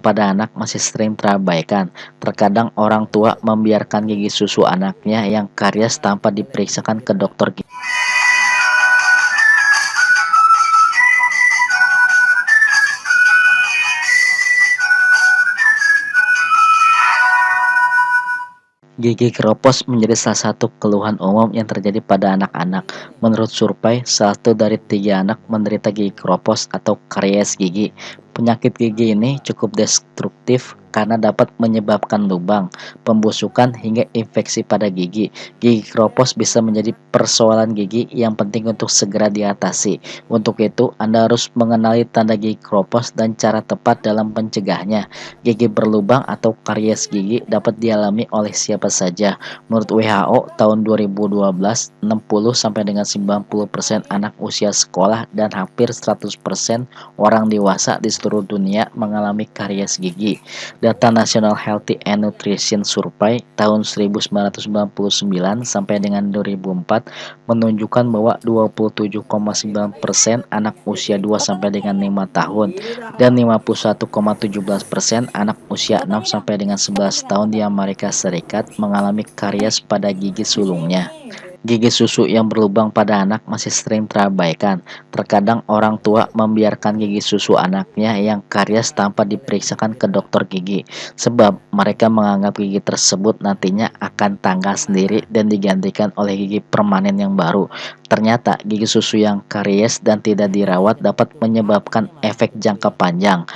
pada anak masih sering terabaikan. Terkadang orang tua membiarkan gigi susu anaknya yang karies tanpa diperiksakan ke dokter gigi. Gigi keropos menjadi salah satu keluhan umum yang terjadi pada anak-anak. Menurut survei, 1 dari 3 anak menderita gigi keropos atau karies gigi. Penyakit gigi ini cukup destruktif karena dapat menyebabkan lubang, pembusukan, hingga infeksi pada gigi. Gigi keropos bisa menjadi persoalan gigi yang penting untuk segera diatasi. Untuk itu, Anda harus mengenali tanda gigi keropos dan cara tepat dalam mencegahnya. Gigi berlubang atau karies gigi dapat dialami oleh siapa saja. Menurut WHO, tahun 2012, 60-90% anak usia sekolah dan hampir 100% orang dewasa di seluruh dunia mengalami karies gigi. Data National Healthy and Nutrition Survey tahun 1999 sampai dengan 2004 menunjukkan bahwa 27,9% anak usia 2 sampai dengan 5 tahun dan 51,17% anak usia 6 sampai dengan 11 tahun di Amerika Serikat mengalami karies pada gigi sulungnya. Gigi susu yang berlubang pada anak masih sering terabaikan. Terkadang orang tua membiarkan gigi susu anaknya yang karies tanpa diperiksakan ke dokter gigi, sebab mereka menganggap gigi tersebut nantinya akan tanggal sendiri dan digantikan oleh gigi permanen yang baru. Ternyata gigi susu yang karies dan tidak dirawat dapat menyebabkan efek jangka panjang.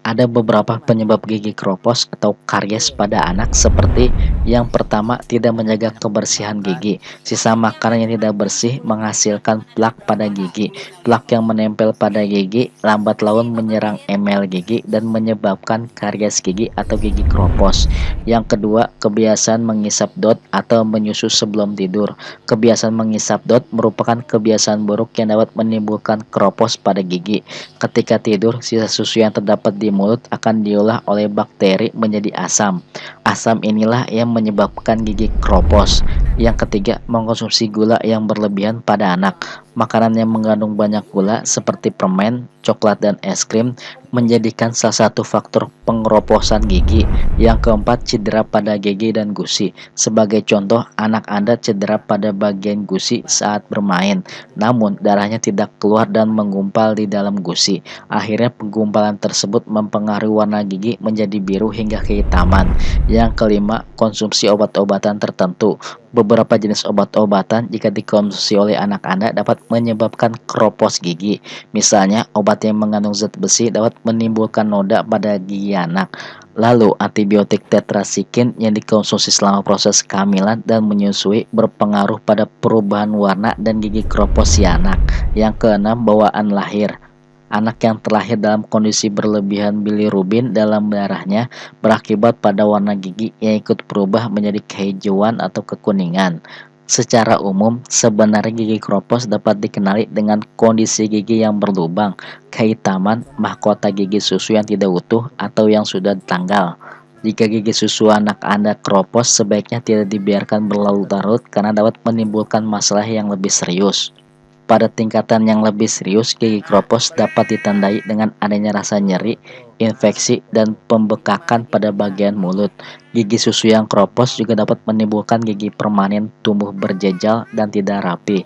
Ada beberapa penyebab gigi keropos atau karies pada anak, seperti yang pertama, tidak menjaga kebersihan gigi. Sisa makanan yang tidak bersih menghasilkan plak pada gigi. Plak yang menempel pada gigi lambat laun menyerang emel gigi dan menyebabkan karies gigi atau gigi keropos. Yang kedua, kebiasaan mengisap dot atau menyusu sebelum tidur. Kebiasaan mengisap dot merupakan kebiasaan buruk yang dapat menimbulkan keropos pada gigi. Ketika tidur, sisa susu yang terdapat di mulut akan diolah oleh bakteri menjadi asam. Asam inilah yang menyebabkan gigi keropos. Yang ketiga, mengkonsumsi gula yang berlebihan pada anak. Makanan yang mengandung banyak gula seperti permen, coklat, dan es krim menjadikan salah satu faktor pengeroposan gigi. Yang keempat, cedera pada gigi dan gusi. Sebagai contoh, anak Anda cedera pada bagian gusi saat bermain, namun darahnya tidak keluar dan menggumpal di dalam gusi. Akhirnya penggumpalan tersebut mempengaruhi warna gigi menjadi biru hingga kehitaman. Yang kelima, konsumsi obat-obatan tertentu. Beberapa jenis obat-obatan jika dikonsumsi oleh anak Anda dapat menyebabkan keropos gigi. Misalnya, obat yang mengandung zat besi dapat menimbulkan noda pada gigi anak. Lalu, antibiotik tetrasiklin yang dikonsumsi selama proses kehamilan dan menyusui berpengaruh pada perubahan warna dan gigi keropos si anak. Yang keenam, bawaan lahir. Anak yang terlahir dalam kondisi berlebihan bilirubin dalam darahnya berakibat pada warna gigi yang ikut berubah menjadi kehijauan atau kekuningan. Secara umum, sebenarnya gigi keropos dapat dikenali dengan kondisi gigi yang berlubang, kehitaman, mahkota gigi susu yang tidak utuh, atau yang sudah tanggal. Jika gigi susu anak Anda keropos, sebaiknya tidak dibiarkan berlarut-larut karena dapat menimbulkan masalah yang lebih serius. Pada tingkatan yang lebih serius, gigi keropos dapat ditandai dengan adanya rasa nyeri, infeksi, dan pembekakan pada bagian mulut. Gigi susu yang keropos juga dapat menimbulkan gigi permanen tumbuh berjejal dan tidak rapi.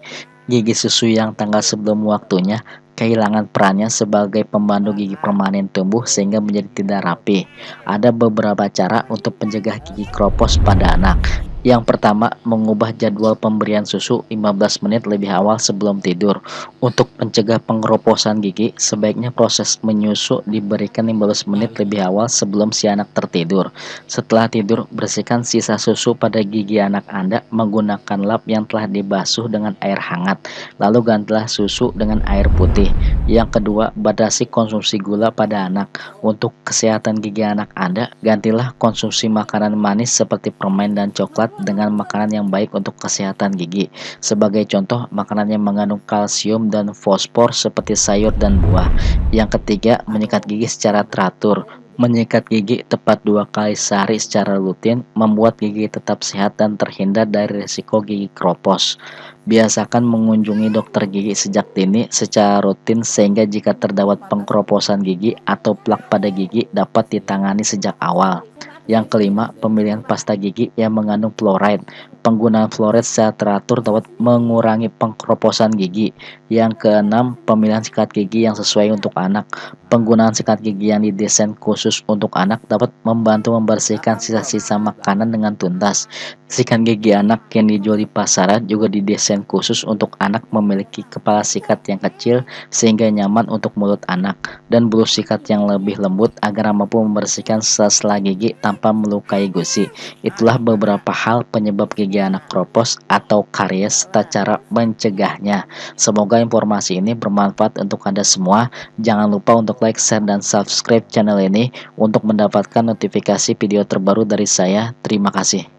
Gigi susu yang tanggal sebelum waktunya kehilangan perannya sebagai pemandu gigi permanen tumbuh sehingga menjadi tidak rapi. Ada beberapa cara untuk mencegah gigi keropos pada anak. Yang pertama, mengubah jadwal pemberian susu 15 menit lebih awal sebelum tidur. Untuk mencegah pengeroposan gigi, sebaiknya proses menyusu diberikan 15 menit lebih awal sebelum si anak tertidur. Setelah tidur, bersihkan sisa susu pada gigi anak Anda menggunakan lap yang telah dibasuh dengan air hangat. Lalu gantilah susu dengan air putih. Yang kedua, batasi konsumsi gula pada anak. Untuk kesehatan gigi anak Anda, gantilah konsumsi makanan manis seperti permen dan coklat dengan makanan yang baik untuk kesehatan gigi. Sebagai contoh, makanan yang mengandung kalsium dan fosfor seperti sayur dan buah. Yang ketiga, menyikat gigi secara teratur. Menyikat gigi tepat 2 kali sehari secara rutin membuat gigi tetap sehat dan terhindar dari risiko gigi kropos. Biasakan mengunjungi dokter gigi sejak dini secara rutin sehingga jika terdapat pengkroposan gigi atau plak pada gigi dapat ditangani sejak awal. Yang kelima, pemilihan pasta gigi yang mengandung fluoride. Penggunaan fluoride secara teratur dapat mengurangi pengkroposan gigi. Yang keenam, pemilihan sikat gigi yang sesuai untuk anak. Penggunaan sikat gigi yang didesain khusus untuk anak dapat membantu membersihkan sisa-sisa makanan dengan tuntas. Sikat gigi anak yang dijual di pasaran juga didesain khusus untuk anak, memiliki kepala sikat yang kecil sehingga nyaman untuk mulut anak, dan bulu sikat yang lebih lembut agar mampu membersihkan sela-sela gigi tanpa melukai gusi. Itulah beberapa hal penyebab gigi anak kropos atau karies serta cara mencegahnya. Semoga informasi ini bermanfaat untuk Anda semua. Jangan lupa untuk like, share, dan subscribe channel ini untuk mendapatkan notifikasi video terbaru dari saya. Terima kasih.